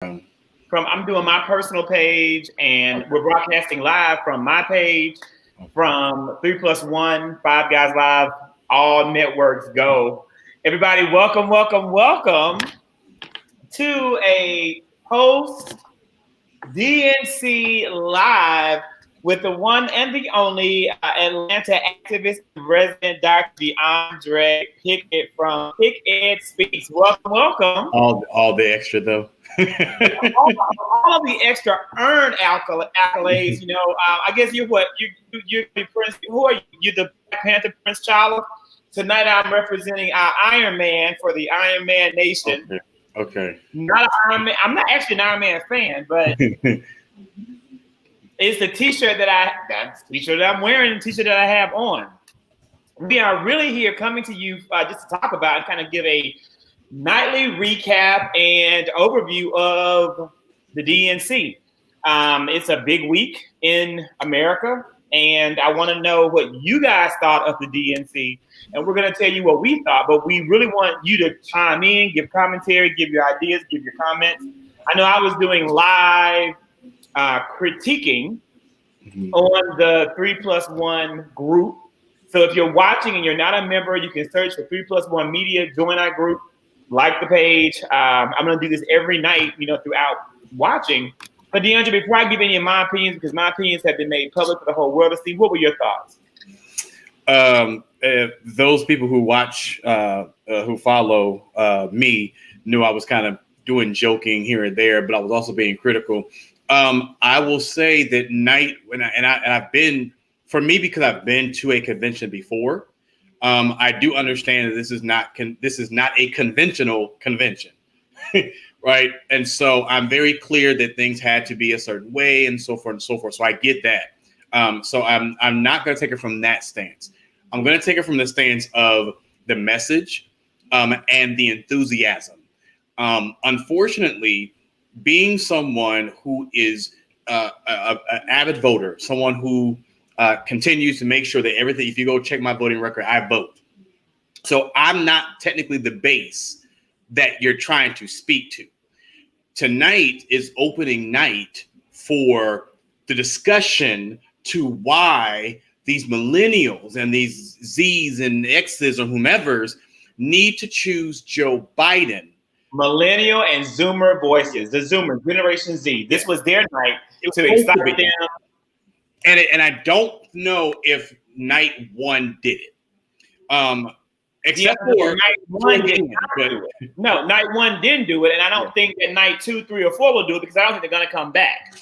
I'm doing my personal page, and we're broadcasting live from my page from 3+1, Five Guys Live, all networks go. Everybody, welcome, welcome, welcome to a post DNC Live with the one and the only Atlanta activist and resident Dr. Deandre Pickett from Pickett Speaks. Welcome, welcome. All the extra though. all the extra earned accolades. You know, I guess you're what you're the Prince. Who are you? You're the Black Panther Prince Charles. Tonight I'm representing our Iron Man for the Iron Man Nation. Okay. Not an Iron Man. I'm not actually an Iron Man fan, but it's the T-shirt that's the T-shirt that I'm wearing, the T-shirt that I have on. We are really here coming to you just to talk about and kind of give a nightly recap and overview of the DNC. It's a big week in America, and I want to know what you guys thought of the DNC. And we're going to tell you what we thought, but we really want you to chime in, give commentary, give your ideas, give your comments. I know I was doing live critiquing on the 3+1 group. So if you're watching and you're not a member, you can search for 3+1 Media, join our group, like the page. I'm going to do this every night, throughout watching. But Deandre, before I give any of my opinions, because my opinions have been made public for the whole world to see, what were your thoughts? Those people who watch, who follow me, knew I was kind of doing joking here and there, but I was also being critical. I will say that night I've been, for me, because I've been to a convention before. I do understand that this is not a conventional convention, right? And so I'm very clear that things had to be a certain way and so forth and so forth. So I get that. So I'm not going to take it from that stance. I'm going to take it from the stance of the message and the enthusiasm. Unfortunately, being someone who is an avid voter, someone who continues to make sure that everything, if you go check my voting record, I vote. So I'm not technically the base that you're trying to speak to. Tonight is opening night for the discussion to why these millennials and these Z's and X's or whomever's need to choose Joe Biden. Millennial and Zoomer voices, the Zoomers, Generation Z. This was their night to excite them. And I don't know if night one did it. Except for night one did not do it. No, night one didn't do it. And I don't think that night 2, 3, or 4 will do it because I don't think they're going to come back.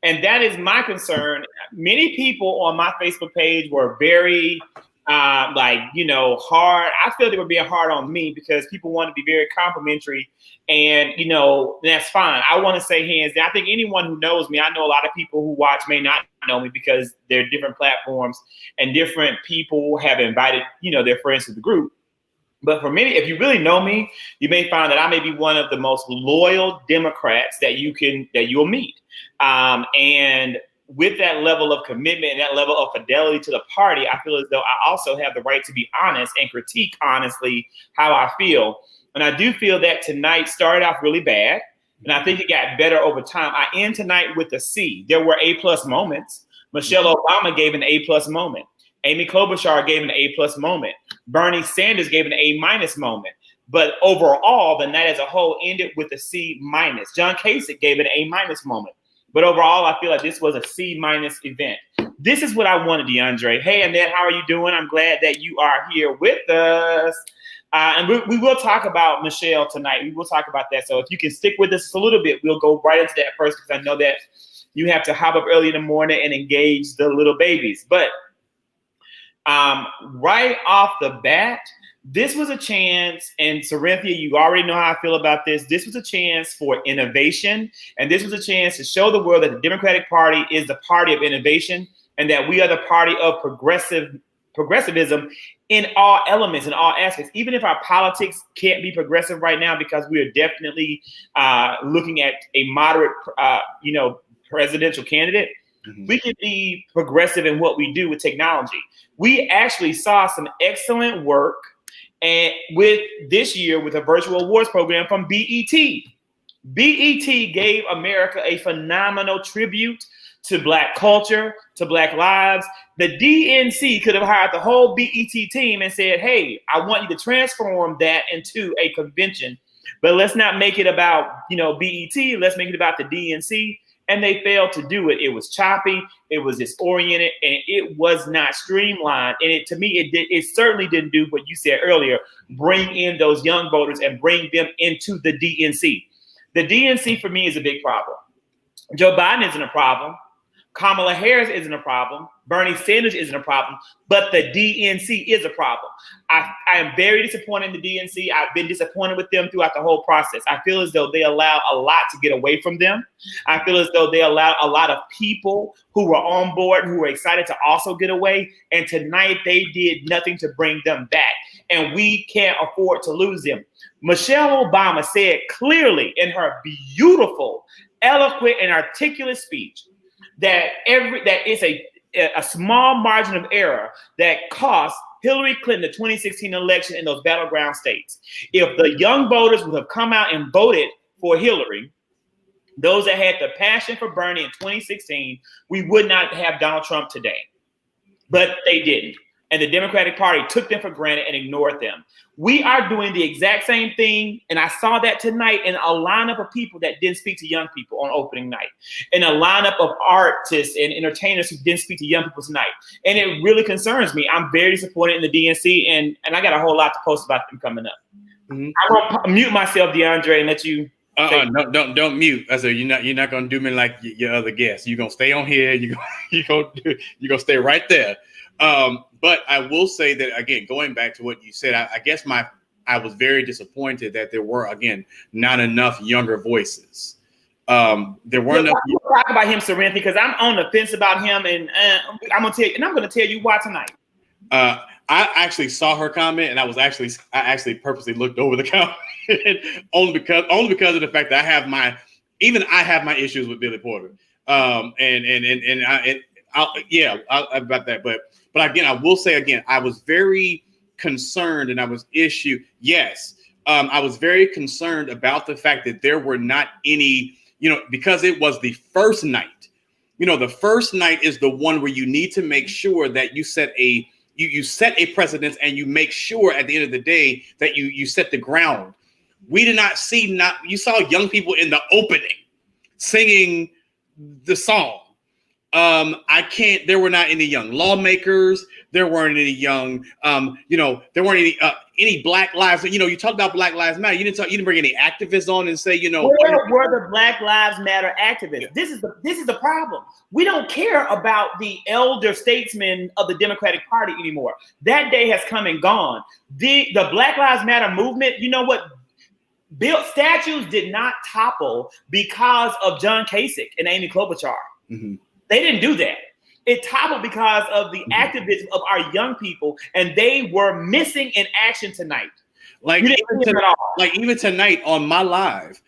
And that is my concern. Many people on my Facebook page were very hard. I feel they were being hard on me because people want to be very complimentary, and that's fine. I want to say hands down. I think anyone who knows me, I know a lot of people who watch may not know me because they're different platforms and different people have invited, their friends to the group. But for many, if you really know me, you may find that I may be one of the most loyal Democrats that you'll meet. And with that level of commitment and that level of fidelity to the party, I feel as though I also have the right to be honest and critique honestly how I feel. And I do feel that tonight started off really bad, and I think it got better over time. I end tonight with a C. There were A+ moments. Michelle Obama gave an A+ moment. Amy Klobuchar gave an A+ moment. Bernie Sanders gave an A- moment. But overall, the night as a whole ended with a C-. John Kasich gave an A- moment. But overall, I feel like this was a C- event. This is what I wanted, Deandre. Hey, Annette, how are you doing? I'm glad that you are here with us. And we will talk about Michelle tonight. We will talk about that. So if you can stick with us a little bit, we'll go right into that first because I know that you have to hop up early in the morning and engage the little babies. But right off the bat, this was a chance, and Sarinthia, you already know how I feel about this. This was a chance for innovation, and this was a chance to show the world that the Democratic Party is the party of innovation and that we are the party of progressivism in all elements, in all aspects. Even if our politics can't be progressive right now because we are definitely looking at a moderate, presidential candidate, we can be progressive in what we do with technology. We actually saw some excellent work and with this year with a virtual awards program from BET. BET gave America a phenomenal tribute to Black culture, to Black lives. The DNC could have hired the whole BET team and said, hey, I want you to transform that into a convention, but let's not make it about, BET. Let's make it about the DNC. And they failed to do it. It was choppy, it was disoriented, and it was not streamlined. And to me, it certainly didn't do what you said earlier, bring in those young voters and bring them into the DNC. The DNC for me is a big problem. Joe Biden isn't a problem. Kamala Harris isn't a problem. Bernie Sanders isn't a problem, but the DNC is a problem. I am very disappointed in the DNC. I've been disappointed with them throughout the whole process. I feel as though they allow a lot to get away from them. I feel as though they allow a lot of people who were on board, who were excited to also get away. And tonight they did nothing to bring them back. And we can't afford to lose them. Michelle Obama said clearly in her beautiful, eloquent, and articulate speech that it's a small margin of error that cost Hillary Clinton the 2016 election in those battleground states. If the young voters would have come out and voted for Hillary, those that had the passion for Bernie in 2016, we would not have Donald Trump today. But they didn't. And the Democratic Party took them for granted and ignored them. We are doing the exact same thing. And I saw that tonight in a lineup of people that didn't speak to young people on opening night, in a lineup of artists and entertainers who didn't speak to young people tonight. And it really concerns me. I'm very disappointed in the DNC, and I got a whole lot to post about them coming up. Mm-hmm. I'm going to mute myself, DeAndre, and let you. No, don't mute. I said you're not gonna do me like your other guests. You're gonna stay on here. You're gonna stay right there. But I will say that again, going back to what you said, I guess I was very disappointed that there were again not enough younger voices. There weren't enough. Talk about him, Serenity, because I'm on the fence about him, and I'm gonna tell you why tonight. I actually saw her comment, and I actually purposely looked over the comment only because of the fact that I have my issues with Billy Porter. About that, but again, I will say again, I was very concerned, and I was I was very concerned about the fact that there were not any, because it was the first night. The first night is the one where you need to make sure that you set a precedence, and you make sure at the end of the day that you set the ground. We did not see you saw young people in the opening singing the song. There were not any young lawmakers. There weren't any young, there weren't any Black lives. You talked about Black Lives Matter. You didn't bring any activists on and say, where were the Black Lives Matter activists? Yeah. This is the problem. We don't care about the elder statesmen of the Democratic Party anymore. That day has come and gone. The Black Lives Matter movement, you know what? Built statues did not topple because of John Kasich and Amy Klobuchar. Mm-hmm. They didn't do that. It toppled because of the activism of our young people, and they were missing in action tonight. Even tonight on my live,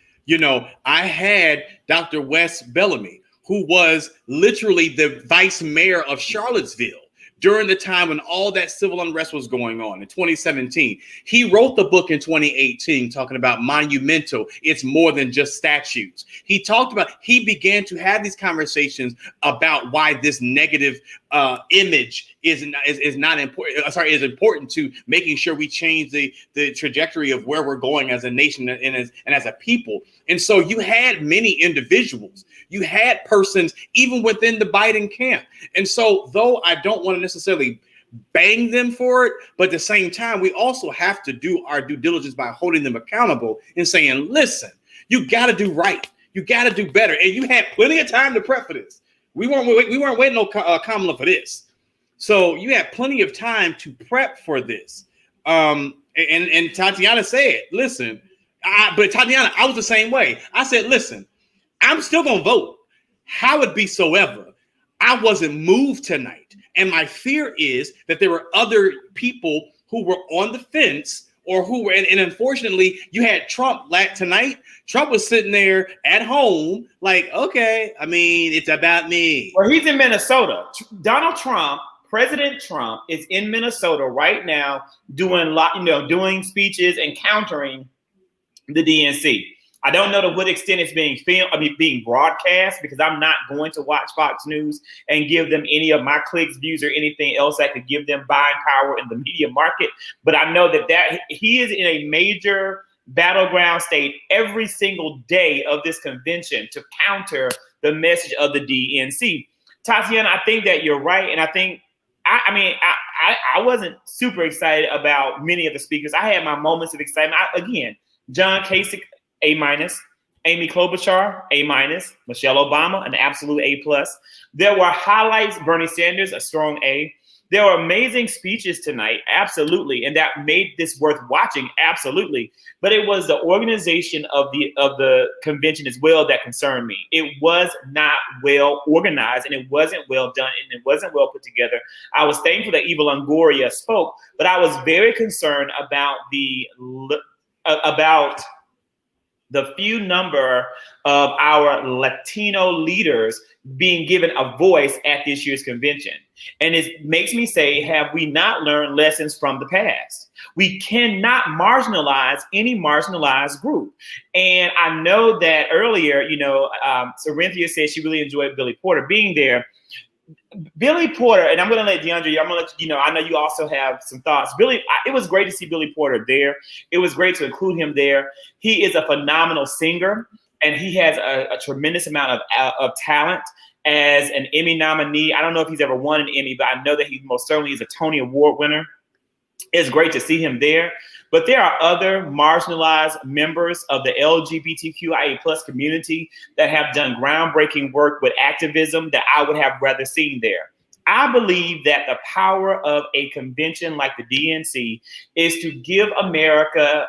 I had Dr. Wes Bellamy, who was literally the vice mayor of Charlottesville during the time when all that civil unrest was going on in 2017. He wrote the book in 2018 talking about monumental. It's more than just statues. He began to have these conversations about why this negative image is not important. Is important to making sure we change the trajectory of where we're going as a nation and as a people. And so you had many individuals. You had persons even within the Biden camp. And so though I don't want to necessarily bang them for it, but at the same time, we also have to do our due diligence by holding them accountable and saying, listen, you got to do right. You got to do better. And you had plenty of time to prep for this. We weren't waiting on Kamala for this. So you had plenty of time to prep for this. And Tatiana said, listen, but Tatiana, I was the same way. I said, listen, I'm still going to vote. How it be soever, I wasn't moved tonight. And my fear is that there were other people who were on the fence or who were, and unfortunately, you had Trump tonight. Trump was sitting there at home like, okay, it's about me. Well, he's in Minnesota. President Trump is in Minnesota right now doing speeches and countering the DNC. I don't know to what extent it's being being broadcast, because I'm not going to watch Fox News and give them any of my clicks, views, or anything else that could give them buying power in the media market. But I know that he is in a major battleground state every single day of this convention to counter the message of the DNC. Tatiana, I think that you're right. And I think, I wasn't super excited about many of the speakers. I had my moments of excitement. Again, John Kasich, A-. Amy Klobuchar, A-. Michelle Obama, an absolute A+. There were highlights. Bernie Sanders, a strong A. There were amazing speeches tonight, absolutely, and that made this worth watching, absolutely. But it was the organization of the convention as well that concerned me. It was not well organized, and it wasn't well done, and it wasn't well put together. I was thankful that Eva Longoria spoke, but I was very concerned about the few number of our Latino leaders being given a voice at this year's convention. And it makes me say, have we not learned lessons from the past? We cannot marginalize any marginalized group. And I know that earlier, Corinthia said she really enjoyed Billy Porter being there. Billy Porter, and I'm going to let Deandre, I'm going to let you know, I know you also have some thoughts. It was great to see Billy Porter there. It was great to include him there. He is a phenomenal singer, and he has a tremendous amount of talent as an Emmy nominee. I don't know if he's ever won an Emmy, but I know that he most certainly is a Tony Award winner. It's great to see him there. But there are other marginalized members of the LGBTQIA+ community that have done groundbreaking work with activism that I would have rather seen there. I believe that the power of a convention like the DNC is to give America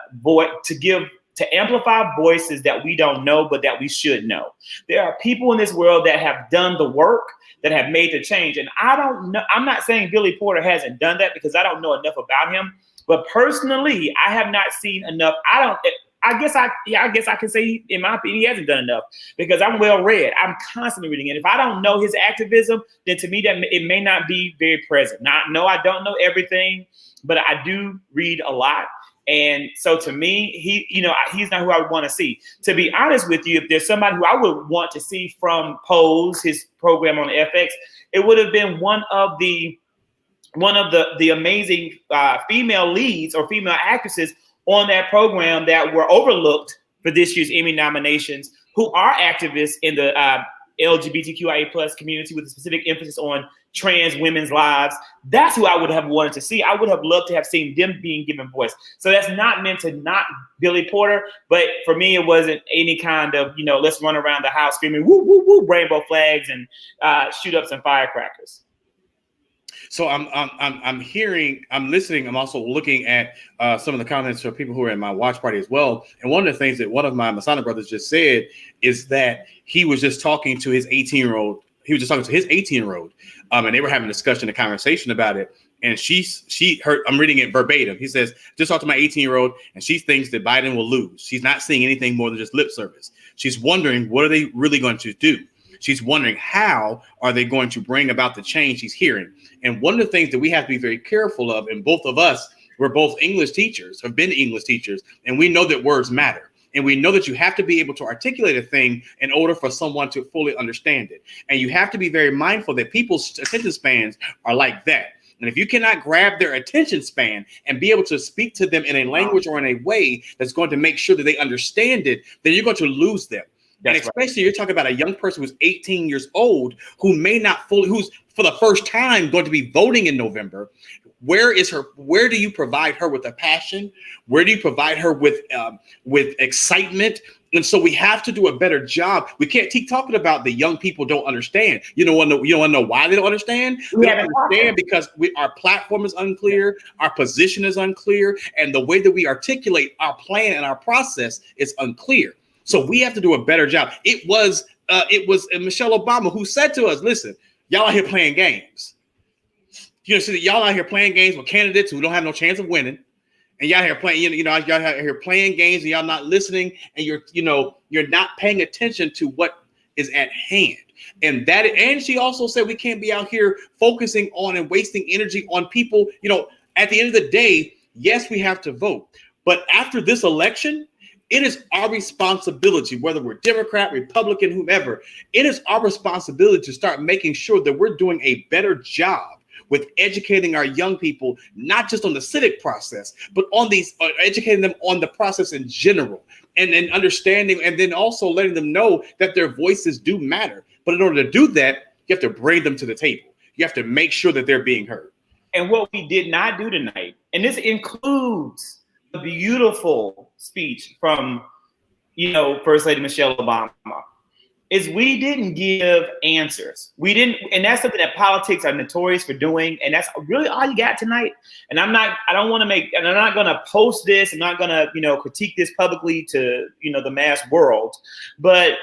to amplify voices that we don't know, but that we should know. There are people in this world that have done the work, that have made the change. And I don't know, I'm not saying Billy Porter hasn't done that, because I don't know enough about him. But personally, I have not seen enough. I guess I can say, in my opinion, he hasn't done enough, because I'm well read. I'm constantly reading it. If I don't know his activism, then to me that it may not be very present. I don't know everything, but I do read a lot. And so to me, he's not who I would want to see. To be honest with you, if there's somebody who I would want to see from Pose, his program on FX, it would have been one of the amazing female leads or female actresses on that program that were overlooked for this year's Emmy nominations, who are activists in the LGBTQIA+ community with a specific emphasis on trans women's lives. That's who I would have wanted to see. I would have loved to have seen them being given voice. So that's not meant to knock Billy Porter, but for me, it wasn't any kind of, let's run around the house screaming, woo, woo, woo, rainbow flags and shoot up some firecrackers. So I'm listening. I'm also looking at some of the comments from people who are in my watch party as well. And one of the things that one of my Masana brothers just said is that he was just talking to his 18-year-old. He was just talking to his 18-year-old, and they were having a conversation about it. And she heard, I'm reading it verbatim. He says, just talked to my 18-year-old, and she thinks that Biden will lose. She's not seeing anything more than just lip service. She's wondering, what are they really going to do? She's wondering, how are they going to bring about the change she's hearing? And one of the things that we have to be very careful of, and both of us, we're both English teachers, have been English teachers, and we know that words matter. And we know that you have to be able to articulate a thing in order for someone to fully understand it. And you have to be very mindful that people's attention spans are like that. And if you cannot grab their attention span and be able to speak to them in a language or in a way that's going to make sure that they understand it, then you're going to lose them. That's and especially right. You're talking about a young person who's 18 years old, who may not fully, who's for the first time going to be voting in November. Where do you provide her with a passion? Where do you provide her with excitement? And so we have to do a better job. We can't keep talking about the young people don't understand. You don't want to know why they don't understand? They don't understand because our platform is unclear, our position is unclear, and the way that we articulate our plan and our process is unclear. So we have to do a better job. It was Michelle Obama who said to us, listen, y'all out here playing games. So that y'all out here playing games with candidates who don't have no chance of winning. And y'all here playing, y'all out here playing games and y'all not listening, and you're not paying attention to what is at hand. And she also said we can't be out here focusing on and wasting energy on people. At the end of the day, yes, we have to vote. But after this election, It is our responsibility, whether we're Democrat, Republican, whomever, it is our responsibility to start making sure that we're doing a better job with educating our young people, not just on the civic process, but on educating them on the process in general, and understanding, and then also letting them know that their voices do matter. But in order to do that, you have to bring them to the table. You have to make sure that they're being heard. And what we did not do tonight, and this includes the beautiful speech from, First Lady Michelle Obama, is we didn't give answers. We didn't, and that's something that politics are notorious for doing. And that's really all you got tonight. And I'm not going to post this. I'm not going to, critique this publicly to, the mass world. But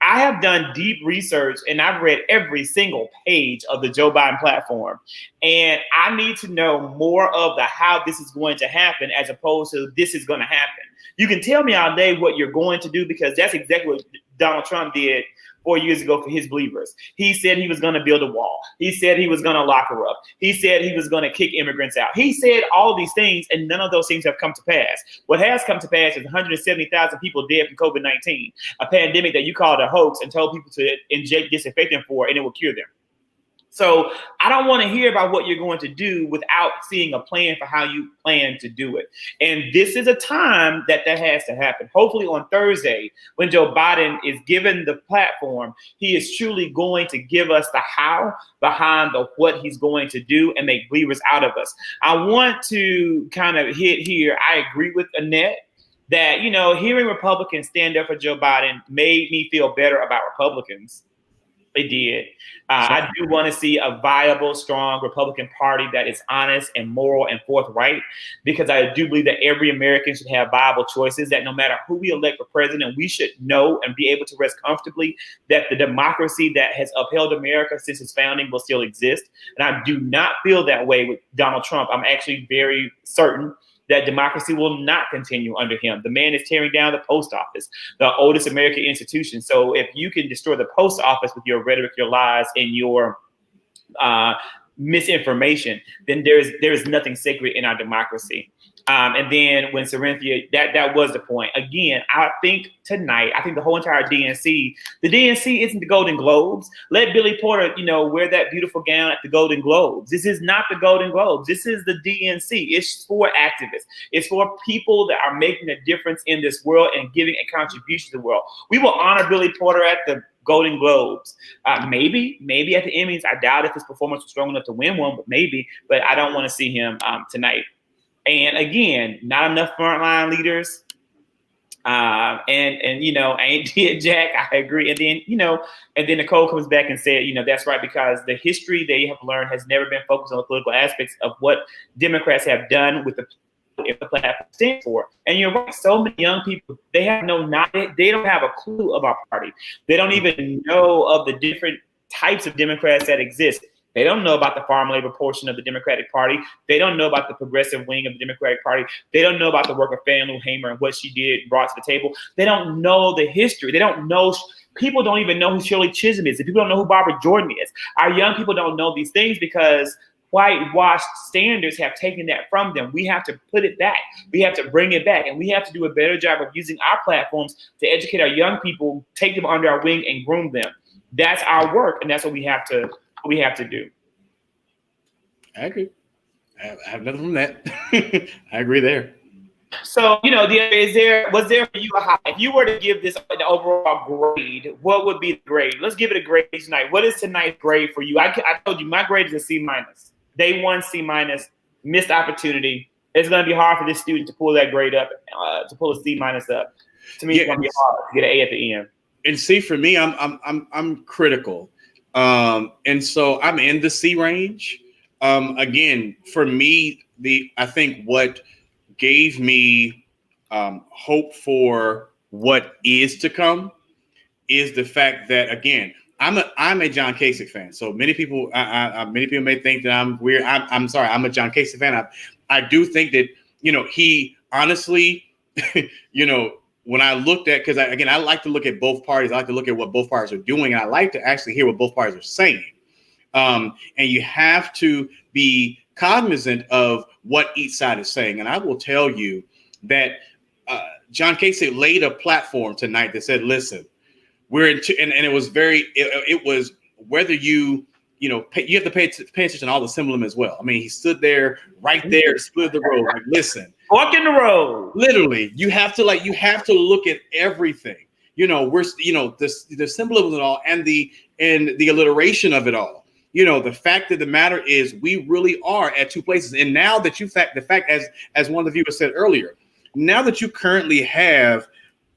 I have done deep research and I've read every single page of the Joe Biden platform. And I need to know more of the how this is going to happen as opposed to this is going to happen. You can tell me all day what you're going to do, because that's exactly what Donald Trump did 4 years ago for his believers. He said he was going to build a wall. He said he was going to lock her up. He said he was going to kick immigrants out. He said all these things, and none of those things have come to pass. What has come to pass is 170,000 people dead from COVID-19, a pandemic that you called a hoax and told people to inject disinfectant for, and it will cure them. So I don't want to hear about what you're going to do without seeing a plan for how you plan to do it. And this is a time that has to happen. Hopefully on Thursday, when Joe Biden is given the platform, he is truly going to give us the how behind the what he's going to do and make believers out of us. I want to kind of hit here. I agree with Annette that, hearing Republicans stand up for Joe Biden made me feel better about Republicans. It did. I do want to see a viable, strong Republican Party that is honest and moral and forthright, because I do believe that every American should have viable choices, that no matter who we elect for president, we should know and be able to rest comfortably that the democracy that has upheld America since its founding will still exist. And I do not feel that way with Donald Trump. I'm actually very certain that democracy will not continue under him. The man is tearing down the post office, the oldest American institution. So if you can destroy the post office with your rhetoric, your lies, and your misinformation, then there is nothing sacred in our democracy. And then when Cynthia, that was the point. Again, I think the whole entire DNC, the DNC isn't the Golden Globes. Let Billy Porter, wear that beautiful gown at the Golden Globes. This is not the Golden Globes. This is the DNC. It's for activists. It's for people that are making a difference in this world and giving a contribution to the world. We will honor Billy Porter at the Golden Globes. Maybe at the Emmys. I doubt if his performance was strong enough to win one, but maybe. But I don't want to see him tonight. And again, not enough frontline leaders. Ain't did Jack. I agree. And then Nicole comes back and said, that's right, because the history they have learned has never been focused on the political aspects of what Democrats have done with the platform stands for. And you're right. So many young people, they have they don't have a clue of our party. They don't even know of the different types of Democrats that exist. They don't know about the farm labor portion of the Democratic Party. They don't know about the progressive wing of the Democratic Party. They don't know about the work of Fannie Lou Hamer and what she brought to the table. They don't know the history. They don't know. People don't even know who Shirley Chisholm is. People don't know who Barbara Jordan is. Our young people don't know these things because whitewashed standards have taken that from them. We have to put it back. We have to bring it back. And we have to do a better job of using our platforms to educate our young people, take them under our wing and groom them. That's our work. And that's what we have to do. I agree. I have nothing from that. I agree there. So, was there for you a high? If you were to give this an overall grade, what would be the grade? Let's give it a grade tonight. What is tonight's grade for you? I told you my grade is a C-. Day one, C-, missed opportunity. It's going to be hard for this student to pull that grade up, to pull a C- up. To me, it's going to be hard to get an A at the end. And see, for me, I'm critical. And so I'm in the C range. Again, for me, I think what gave me hope for what is to come is the fact that, again, I'm a John Kasich fan. So many people may think that I'm weird. I'm sorry. I'm a John Kasich fan. I do think that, he honestly, when I looked at, because I like to look at both parties. I like to look at what both parties are doing. And I like to actually hear what both parties are saying. And you have to be cognizant of what each side is saying. And I will tell you that John Kasich laid a platform tonight that said, listen, we're in, and it was it was whether you have to pay attention to all the symbolism as well. I mean, he stood there, right there, split the road. Like, listen, walk in the road. Literally, you have to look at everything. The symbolism of it all and the alliteration of it all. The fact of the matter is we really are at two places. And now that as one of the viewers said earlier, now that you currently have,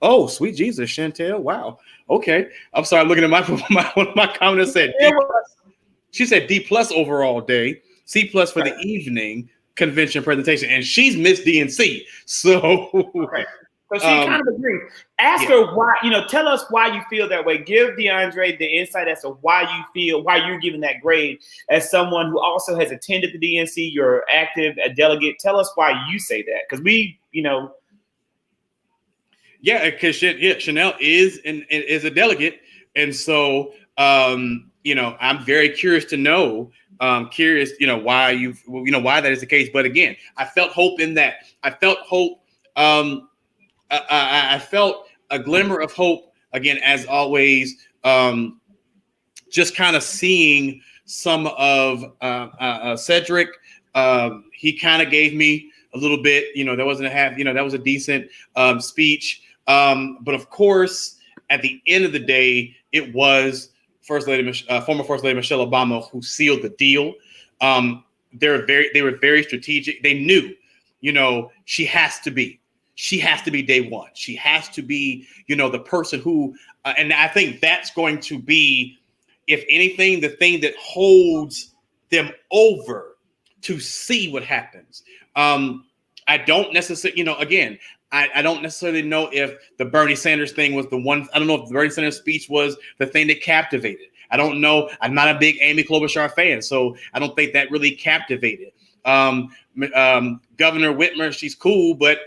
oh, sweet Jesus, Chantel, wow. Okay. I'm sorry, looking at one of my comments said D+. She said D+ overall day, C+ for the evening convention presentation, and she's Miss DNC. So So she kind of agrees. Ask her why, tell us why you feel that way. Give DeAndre the insight as to why you're giving that grade as someone who also has attended the DNC. You're active, a delegate. Tell us why you say that. Because Yeah, because Chanel is a delegate. And so, I'm very curious to know, why why that is the case. But again, I felt hope in that. I felt hope. I felt a glimmer of hope again, as always. Just kind of seeing some of Cedric. He kind of gave me a little bit. That wasn't that was a decent speech. But of course, at the end of the day, it was former First Lady Michelle Obama who sealed the deal. They were very strategic. They knew, she has to be day one. She has to be, the person who, and I think that's going to be, if anything, the thing that holds them over to see what happens. I don't necessarily, again, I don't necessarily know if the Bernie Sanders thing was the one. I don't know if the Bernie Sanders speech was the thing that captivated. I don't know. I'm not a big Amy Klobuchar fan, so I don't think that really captivated. Governor Whitmer, she's cool, but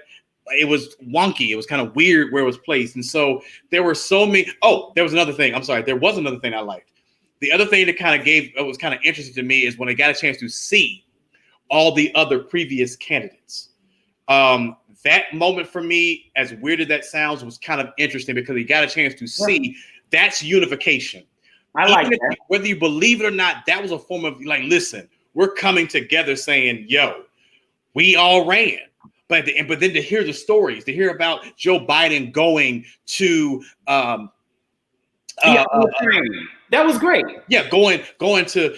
it was wonky. It was kind of weird where it was placed. And so there were so many. Oh, there was another thing. I'm sorry. There was another thing I liked. The other thing that was kind of interesting to me is when I got a chance to see all the other previous candidates. That moment for me, as weird as that sounds, was kind of interesting because he got a chance to see that's unification. I like that. Whether you believe it or not, that was a form of like, listen, we're coming together saying, yo, we all ran. But then to hear the stories, to hear about Joe Biden going to that was great. Yeah, going to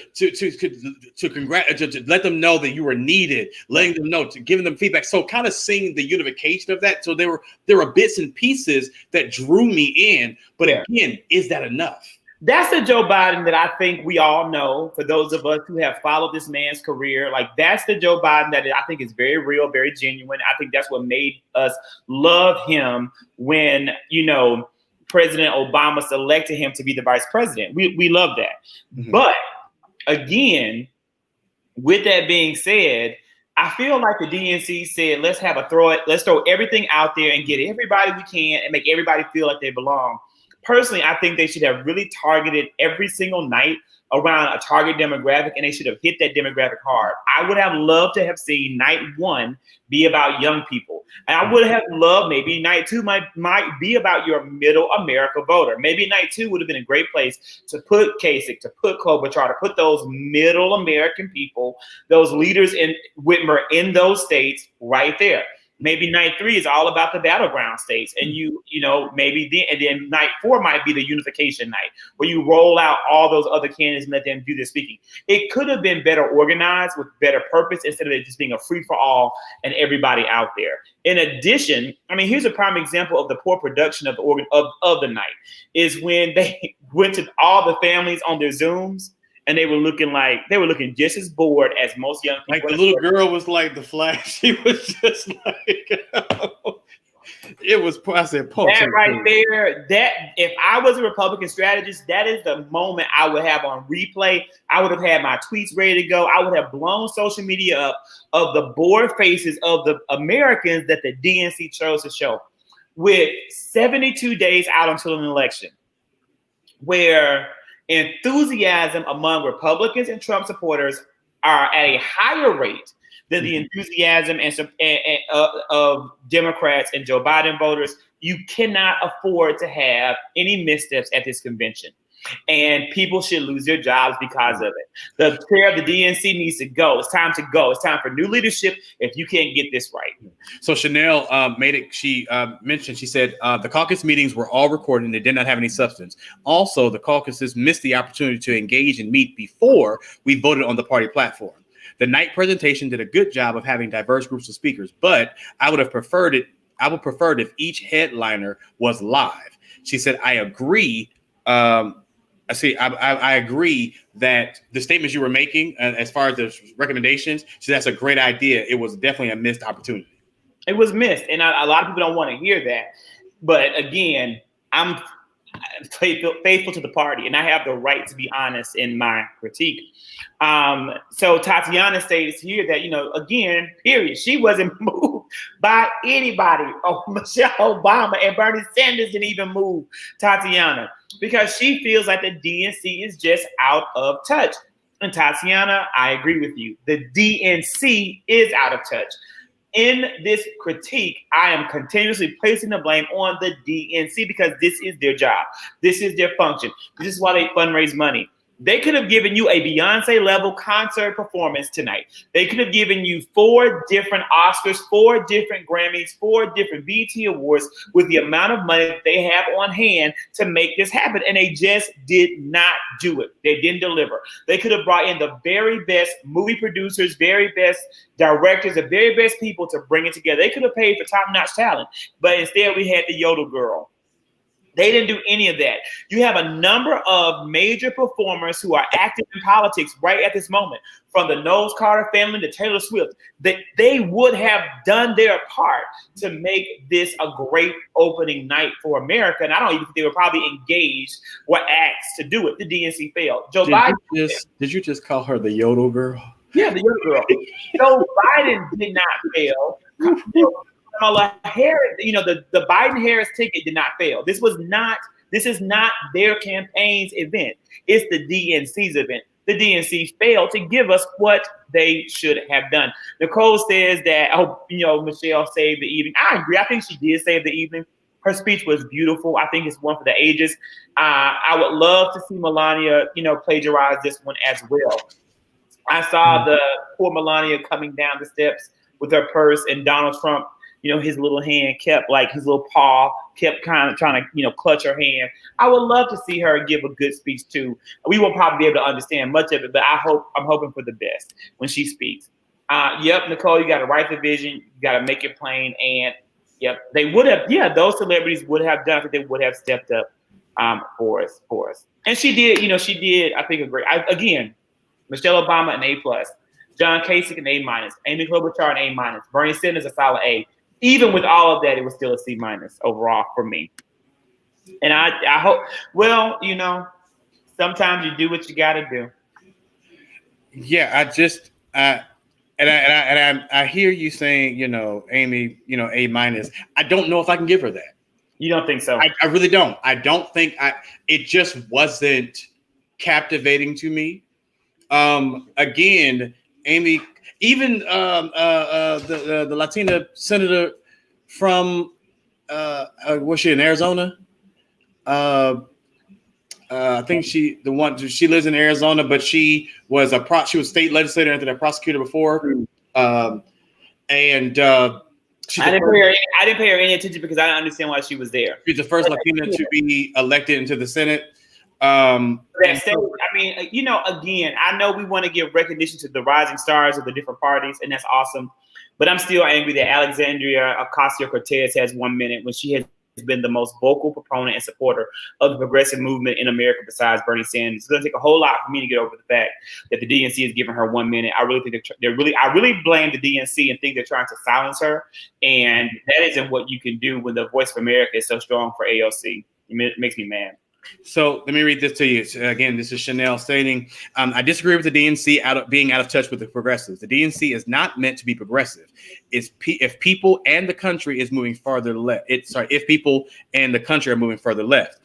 let them know that you were needed, letting them know, to giving them feedback. So kind of seeing the unification of that. So there were bits and pieces that drew me in. But again, is that enough? That's the Joe Biden that I think we all know. For those of us who have followed this man's career, like that's the Joe Biden that I think is very real, very genuine. I think that's what made us love him when, President Obama selected him to be the vice president. We love that. Mm-hmm. But again, with that being said, I feel like the DNC said, let's throw everything out there and get everybody we can and make everybody feel like they belong. Personally, I think they should have really targeted every single night around a target demographic, and they should have hit that demographic hard. I would have loved to have seen night one be about young people. And I would have loved maybe night two might be about your middle America voter. Maybe night two would have been a great place to put Kasich, to put Klobuchar, to put those middle American people, those leaders in Whitmer in those states right there. Maybe night three is all about the battleground states. And then night four might be the unification night where you roll out all those other candidates and let them do their speaking. It could have been better organized with better purpose instead of it just being a free for all and everybody out there. In addition, here's a prime example of the poor production of the night is when they went to all the families on their Zooms. And they were looking just as bored as most young people. Like the little girl was like the Flash. She was just like, it was. I said, that right there. That if I was a Republican strategist, that is the moment I would have on replay. I would have had my tweets ready to go. I would have blown social media up of the bored faces of the Americans that the DNC chose to show, with 72 days out until an election, where enthusiasm among Republicans and Trump supporters are at a higher rate that the enthusiasm of Democrats and Joe Biden voters, you cannot afford to have any missteps at this convention. And people should lose their jobs because of it. The chair of the DNC needs to go. It's time to go. It's time for new leadership if you can't get this right. So Chanel made it. She mentioned, she said, the caucus meetings were all recorded and they did not have any substance. Also, the caucuses missed the opportunity to engage and meet before we voted on the party platform. The night presentation did a good job of having diverse groups of speakers, but I would have preferred it. I would prefer it if each headliner was live. She said, I agree. I agree that the statements you were making, as far as the recommendations, so that's a great idea. It was definitely a missed opportunity. It was missed, and a lot of people don't want to hear that. But again, I'm faithful to the party, and I have the right to be honest in my critique. So Tatiana states here that, again, period, she wasn't moved by anybody. Oh, Michelle Obama and Bernie Sanders didn't even move Tatiana because she feels like the DNC is just out of touch. And Tatiana, I agree with you. The DNC is out of touch. In this critique, I am continuously placing the blame on the DNC because this is their job. This is their function. This is why they fundraise money. They could have given you a Beyonce level concert performance tonight. They could have given you 4 different Oscars, 4 different Grammys, 4 different BET Awards with the amount of money that they have on hand to make this happen. And they just did not do it. They didn't deliver. They could have brought in the very best movie producers, very best directors, the very best people to bring it together. They could have paid for top-notch talent, but instead we had the Yodel Girl. They didn't do any of that. You have a number of major performers who are active in politics right at this moment, from the Knowles Carter family to Taylor Swift. They would have done their part to make this a great opening night for America. And I don't even think they were probably engaged or asked to do it. The DNC failed. Did you just call her the Yodel Girl? Yeah, the Yodel Girl. Joe Biden did not fail. Kamala Harris, the Biden-Harris ticket did not fail. This is not their campaign's event. It's the DNC's event. The DNC failed to give us what they should have done. Nicole says that, Michelle saved the evening. I agree. I think she did save the evening. Her speech was beautiful. I think it's one for the ages. I would love to see Melania, plagiarize this one as well. I saw the poor Melania coming down the steps with her purse, and Donald Trump, his little hand kept, his little paw kept kind of trying to, clutch her hand. I would love to see her give a good speech too. We won't probably be able to understand much of it, but I'm hoping for the best when she speaks. Yep, Nicole, you got to write the vision. You got to make it plain. And yep, they would have, those celebrities would have done it. They would have stepped up for us. And she did, I think, a great, again, Michelle Obama, an A+, John Kasich, an A-, Amy Klobuchar, an A-, Bernie Sanders, a solid A. Even with all of that, it was still a C- overall for me. And I hope, sometimes you do what you got to do. Yeah, I hear you saying, Amy, A-. I don't know if I can give her that. You don't think so? I really don't. I don't think it just wasn't captivating to me. Again, Amy, even the Latina senator from was she in Arizona? I think she lives in Arizona, but she was she was state legislator and then a prosecutor before. I didn't pay her any attention because I didn't understand why she was there. She's the first Latina to be elected into the Senate. Again, I know we want to give recognition to the rising stars of the different parties, and that's awesome. But I'm still angry that Alexandria Ocasio-Cortez has 1 minute when she has been the most vocal proponent and supporter of the progressive movement in America besides Bernie Sanders. It's going to take a whole lot for me to get over the fact that the DNC is giving her 1 minute. I really think I really blame the DNC and think they're trying to silence her. And that isn't what you can do when the voice of America is so strong for AOC. It makes me mad. So let me read this to you. Again, this is Chanel stating, I disagree with the DNC being out of touch with the progressives. The DNC is not meant to be progressive. If people and the country is moving farther left, if people and the country are moving further left.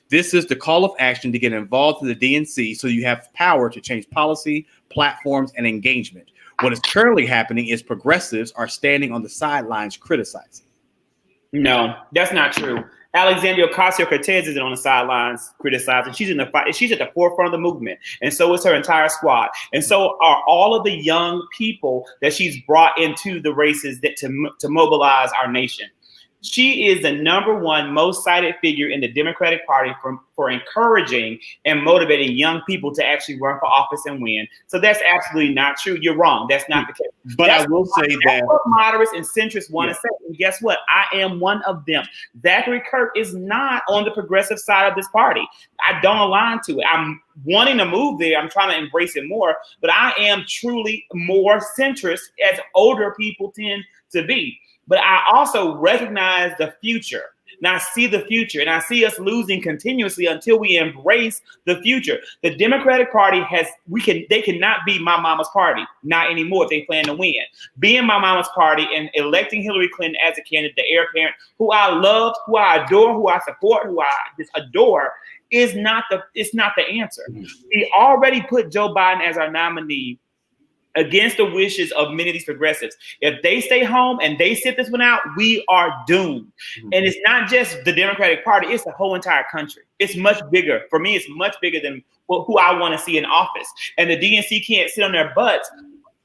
This is the call of action to get involved in the DNC so you have power to change policy, platforms, and engagement. What is currently happening is progressives are standing on the sidelines criticizing. No, that's not true. Alexandria Ocasio-Cortez isn't on the sidelines criticizing. She's in the fight. She's at the forefront of the movement, and so is her entire squad. And so are all of the young people that she's brought into the races that to mobilize our nation. She is the number one most cited figure in the Democratic Party for encouraging and motivating young people to actually run for office and win. So that's absolutely not true. You're wrong. That's not the case. But I will say that what moderates and centrists want to say. And guess what? I am one of them. Zachary Kirk is not on the progressive side of this party. I don't align to it. I'm wanting to move there. I'm trying to embrace it more. But I am truly more centrist, as older people tend to be. But I also recognize the future, and I see the future, and I see us losing continuously until we embrace the future. The Democratic Party they cannot be my mama's party, not anymore if they plan to win. Being my mama's party and electing Hillary Clinton as a candidate, the heir apparent, who I love, who I adore, who I support, who I just adore, it's not the answer. We already put Joe Biden as our nominee against the wishes of many of these progressives. If they stay home and they sit this one out, we are doomed. And it's not just the Democratic Party, it's the whole entire country. It's much bigger. For me, it's much bigger than who I want to see in office. And the DNC can't sit on their butts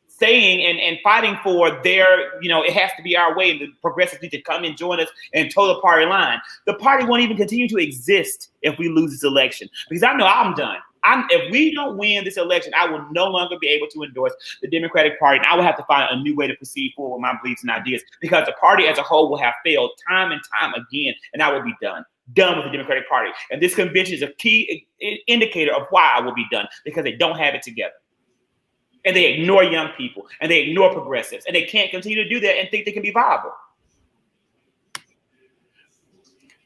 saying and fighting for their, it has to be our way. And the progressives need to come and join us and toe the party line. The party won't even continue to exist if we lose this election, because I know I'm done. If we don't win this election, I will no longer be able to endorse the Democratic Party, and I will have to find a new way to proceed forward with my beliefs and ideas, because the party as a whole will have failed time and time again, and I will be done with the Democratic Party. And this convention is a key indicator of why I will be done, because they don't have it together. And they ignore young people, and they ignore progressives, and they can't continue to do that and think they can be viable.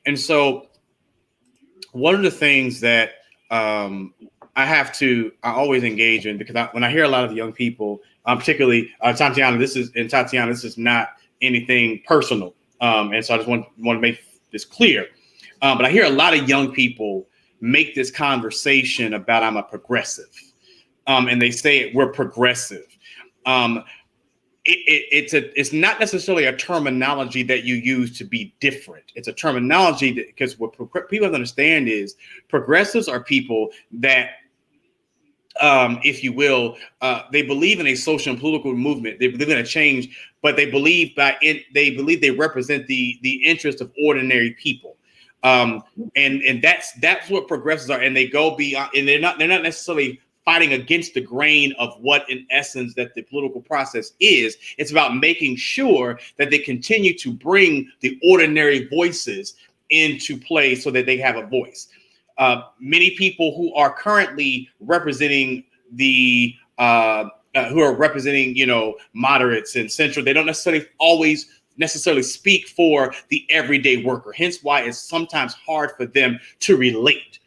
And so one of the things that I always engage in, because when I hear a lot of young people, particularly Tatiana, this is not anything personal. And so I just want to make this clear. But I hear a lot of young people make this conversation about I'm a progressive. And they say we're progressive. It's not necessarily a terminology that you use to be different. It's a terminology because what people have to understand is progressives are people that, if you will, they believe in a social and political movement. They believe in a change, but they believe they represent the interest of ordinary people. And that's what progressives are. And they go beyond, and they're not necessarily fighting against the grain of what, in essence, that the political process is. It's about making sure that they continue to bring the ordinary voices into play so that they have a voice. Many people who are currently representing moderates and central, they don't necessarily always speak for the everyday worker. Hence why it's sometimes hard for them to relate.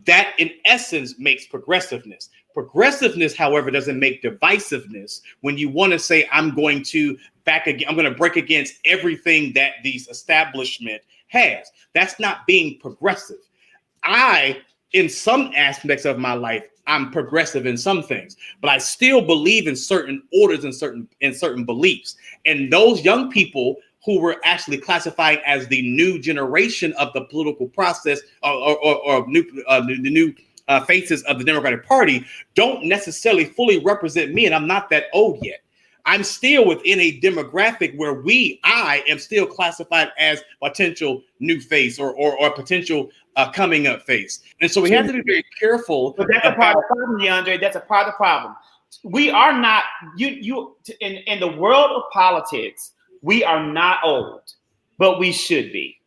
That, in essence, makes progressiveness. Progressiveness, however, doesn't make divisiveness. When you want to say, I'm going to break against everything that this establishment has. That's not being progressive. In some aspects of my life, I'm progressive in some things, but I still believe in certain orders and certain beliefs. And those young people who were actually classified as the new generation of the political process or the new faces of the Democratic Party don't necessarily fully represent me. And I'm not that old yet. I'm still within a demographic where I am still classified as potential new face or potential coming up face. And so we have to be very careful. But that's a part of the problem, DeAndre. That's a part of the problem. We are not, in the world of politics, we are not old, but we should be.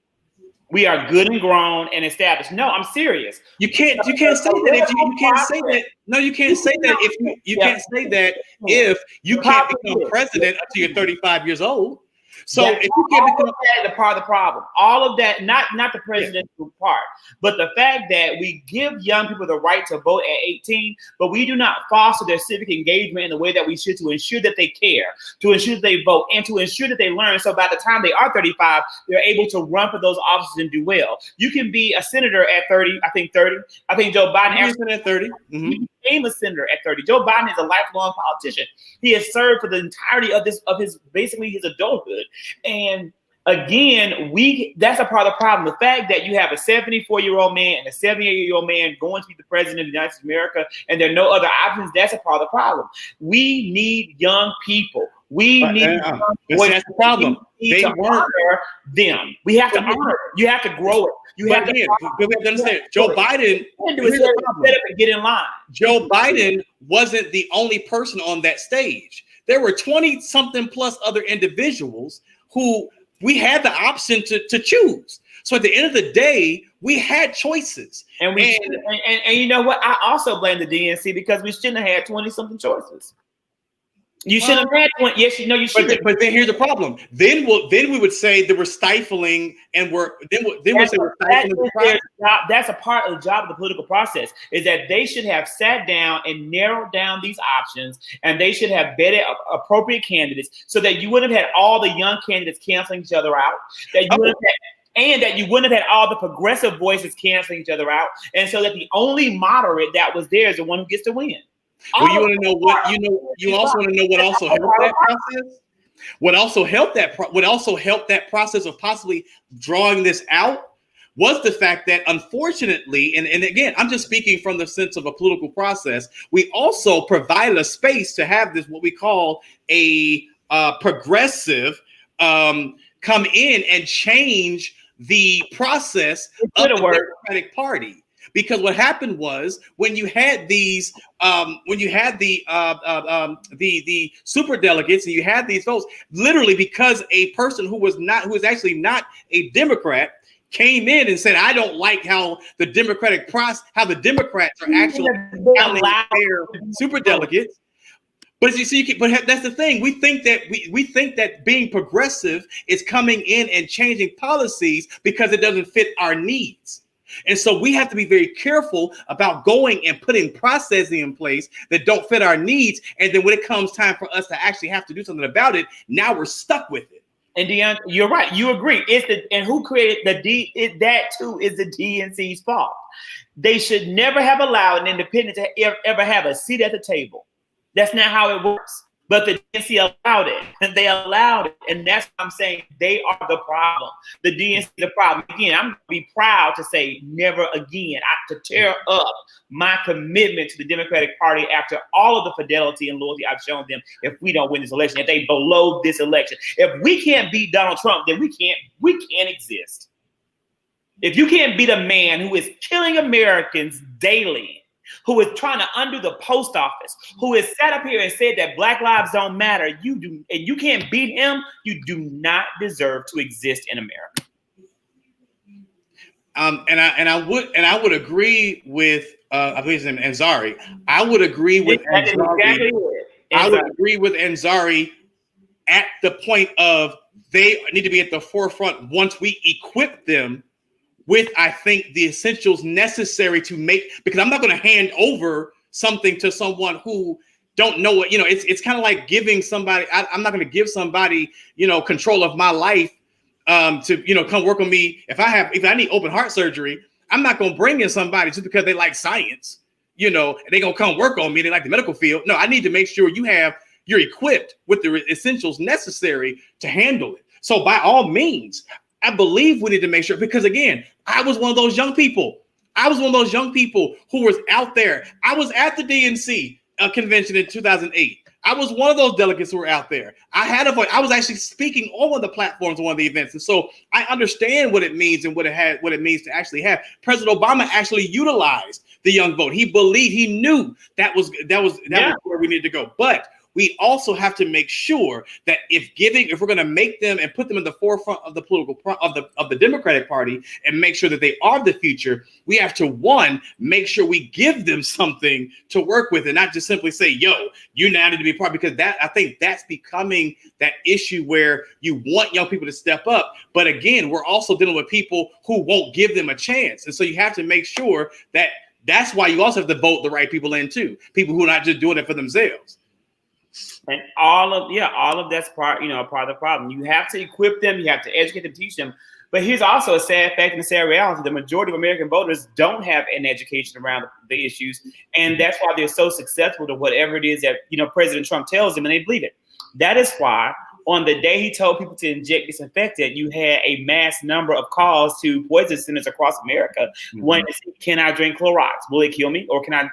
We are good and grown and established. No, I'm serious. You can't say that if you can't say that. No, you can't say that if you can't say that if you can't become president until you're 35 years old. So if you can't become the part of the problem, all of that, not the presidential part, but the fact that we give young people the right to vote at 18, but we do not foster their civic engagement in the way that we should, to ensure that they care, to ensure that they vote, and to ensure that they learn. So by the time they are 35, they're able to run for those offices and do well. You can be a senator at 30. I think Joe Biden at 30. Mm-hmm. became a senator at 30. Joe Biden is a lifelong politician. He has served for the entirety of his basically his adulthood. And again, that's a part of the problem. The fact that you have a 74-year-old man and a 78-year-old man going to be the president of the United States of America, and there are no other options, that's a part of the problem. We need young people. We need that's the problem. They honor them. We have to honor it. You have to grow it. You have to understand. Joe Biden, get in line. Joe Biden wasn't the only person on that stage. There were 20-something plus other individuals who we had the option to choose. So at the end of the day, we had choices. And you know what? I also blame the DNC because we shouldn't have had 20-something choices. You should have had one. Yes, you know you should. But then here's the problem. Then we would say they were stifling, and that's a part of the job of the political process. Is that they should have sat down and narrowed down these options, and they should have vetted appropriate candidates, so that you wouldn't have had all the young candidates canceling each other out. That you wouldn't have had all the progressive voices canceling each other out, and so that the only moderate that was there is the one who gets to win. Well, you want to know what you also want to know what also helped that process? What also helped that process of possibly drawing this out was the fact that, unfortunately, and again, I'm just speaking from the sense of a political process, we also provided a space to have this, what we call a progressive come in and change the process of the Democratic Party. Because what happened was when you had the super delegates and you had these votes, literally because a person who was actually not a Democrat came in and said, I don't like how the Democratic process, how the Democrats are actually counting their super delegates. But you see, but that's the thing. We think that being progressive is coming in and changing policies because it doesn't fit our needs. And so we have to be very careful about going and putting processing in place that don't fit our needs. And then when it comes time for us to actually have to do something about it, now we're stuck with it. And Deandre, you're right. You agree. And who created that too is the DNC's fault. They should never have allowed an independent to ever have a seat at the table. That's not how it works. But the DNC allowed it, and they allowed it, and that's what I'm saying. They are the problem. The DNC is the problem. Again, I'm going to be proud to say never again. To tear up my commitment to the Democratic Party after all of the fidelity and loyalty I've shown them. If we don't win this election, if they blow this election, if we can't beat Donald Trump, then we can't exist. If you can't beat a man who is killing Americans daily, who is trying to undo the post office, who has sat up here and said that Black lives don't matter, and you can't beat him, you do not deserve to exist in America. I would agree with I believe his name Ansari. I would agree with Ansari. I would agree with Ansari at the point of they need to be at the forefront once we equip them with, I think, the essentials necessary to make, because I'm not going to hand over something to someone who don't know what, it's kind of like giving somebody, I'm not going to give somebody, control of my life to, come work on me. If I need open heart surgery, I'm not going to bring in somebody just because they like science, and they're going to come work on me. They like the medical field. No, I need to make sure you're equipped with the essentials necessary to handle it. So by all means, I believe we need to make sure, because again, I was one of those young people. Who was out there. I was at the DNC convention in 2008. I was one of those delegates who were out there. I had a voice. I was actually speaking on one of the platforms of one of the events. And so I understand what it means and what it means to actually have. President Obama actually utilized the young vote. He believed, he knew that was where we needed to go. But we also have to make sure that if we're going to make them and put them in the forefront of the political of the Democratic Party and make sure that they are the future, we have to, one, make sure we give them something to work with and not just simply say, yo, you now need to be part, because I think that's becoming that issue where you want young people to step up. But again, we're also dealing with people who won't give them a chance. And so you have to make sure that that's why you also have to vote the right people in too. People who are not just doing it for themselves. And all of that's part of the problem. You have to equip them, you have to educate them, teach them. But here's also a sad fact and a sad reality. The majority of American voters don't have an education around the issues. And that's why they're so successful to whatever it is that, President Trump tells them, and they believe it. That is why on the day he told people to inject disinfectant, you had a mass number of calls to poison centers across America. Wanting to see, can I drink Clorox? Will it kill me? Or can I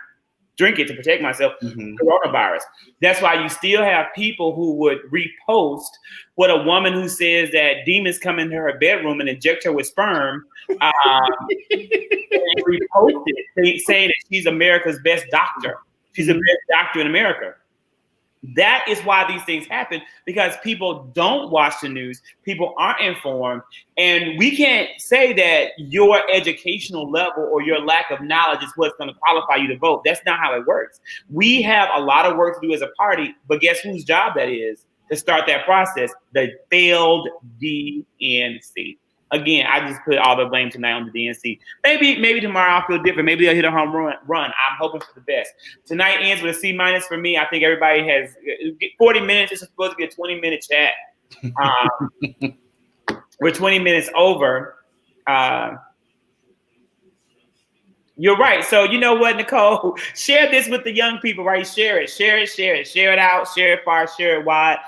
drink it to protect myself from coronavirus? That's why you still have people who would repost what a woman who says that demons come into her bedroom and inject her with sperm, and repost it, saying that she's America's best doctor. She's the best doctor in America. That is why these things happen, because people don't watch the news. People aren't informed. And we can't say that your educational level or your lack of knowledge is what's going to qualify you to vote. That's not how it works. We have a lot of work to do as a party, but guess whose job that is to start that process? The failed DNC. Again, I just put all the blame tonight on the DNC. Maybe tomorrow I'll feel different. Maybe they'll hit a home run. I'm hoping for the best. Tonight ends with a C- for me. I think everybody has 40 minutes. It's supposed to be a 20-minute chat. We're 20 minutes over. You're right. So you know what, Nicole? Share this with the young people, right? Share it. Share it out. Share it far. Share it wide.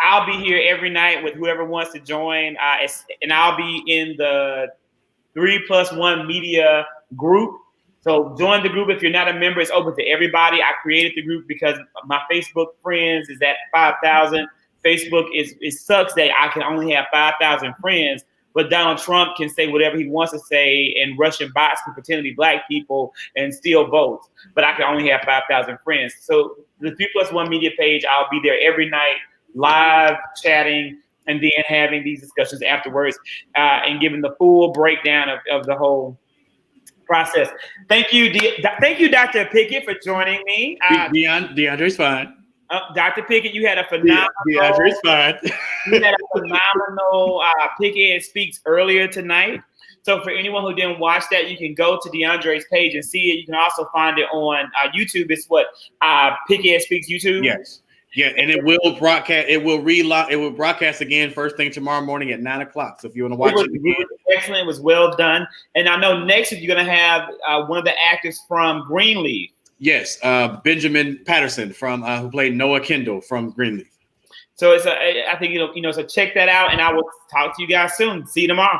I'll be here every night with whoever wants to join, and I'll be in the 3+1 media group. So join the group. If you're not a member, it's open to everybody. I created the group because my Facebook friends is at 5,000. Facebook it sucks that I can only have 5,000 friends, but Donald Trump can say whatever he wants to say, and Russian bots can pretend to be black people and steal votes. But I can only have 5,000 friends. So the 3+1 media page, I'll be there every night, live chatting, and then having these discussions afterwards, and giving the full breakdown of the whole process. Thank you, Dr. Pickett, for joining me. DeAndre's fine. Dr. Pickett, you had a phenomenal. DeAndre's fine. You had a phenomenal Pickett Speaks earlier tonight. So for anyone who didn't watch that, you can go to DeAndre's page and see it. You can also find it on YouTube. It's Pickett Speaks YouTube. Yes. Yeah, and it will broadcast. It will broadcast again first thing tomorrow morning at 9:00. So if you want to watch it again, excellent. It was well done. And I know next week you're going to have one of the actors from Greenleaf. Yes, Benjamin Patterson from who played Noah Kendall from Greenleaf. So I think so check that out, and I will talk to you guys soon. See you tomorrow.